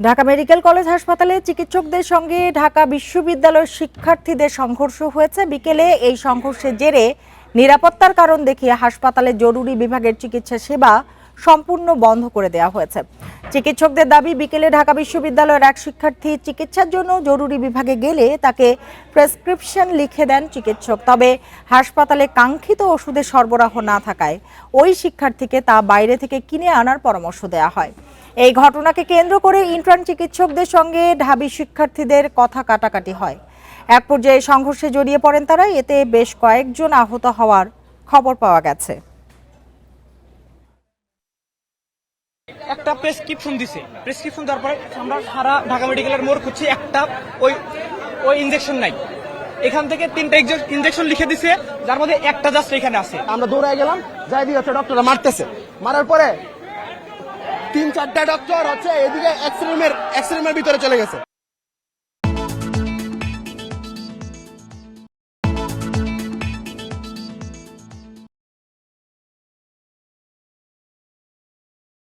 Dhaka medical college হাসপাতালে চিকিৎসকদের সঙ্গে ঢাকা বিশ্ববিদ্যালয়ের শিক্ষার্থীদের সংঘর্ষ হয়েছে। বিকেলে এই সংঘর্ষের জেরে নিরাপত্তার কারণ দেখিয়ে হাসপাতালের জরুরি বিভাগের চিকিৎসা সেবা সম্পূর্ণ বন্ধ করে দেওয়া হয়েছে। চিকিৎসকদের দাবি, বিকেলে ঢাকা বিশ্ববিদ্যালয়ের এক শিক্ষার্থী চিকিৎসার জন্য জরুরি বিভাগে গেলে তাকে প্রেসক্রিপশন লিখে দেন চিকিৎসক। তবে হাসপাতালে কাঙ্ক্ষিত ওষুধের সরবরাহ না থাকায় ওই শিক্ষার্থীকে তা বাইরে থেকে কিনে আনার পরামর্শ দেওয়া হয়। এই ঘটনাকে কেন্দ্র করে ইন্টার্ন চিকিৎসকদের সঙ্গে ঢাবি শিক্ষার্থীদের কথা কাটাকাটি হয়। এক পর্যায়ে সংঘর্ষে জড়িয়ে পড়েন তারা। এতে বেশ কয়েকজন আহত হওয়ার খবর পাওয়া গেছে। একটা প্রেসক্রিপশন দিছে, প্রেসক্রিপশন দেওয়ার পরে আমরা সারা ঢাকা মেডিকেলের মোড় খুঁজছি, একটা ওই ইনজেকশন নাই। এখান থেকে 3টা ইনজেকশন লিখে দিছে, যার মধ্যে একটা জাস্ট এখানে আছে। আমরা দৌড়ায় গেলাম, যাই দিয়ে হচ্ছে ডক্টররা মারতেছে। মারার পরে 3-4টা ডক্টর হচ্ছে এদিকে এক্স রুমের ভিতরে চলে গেছে।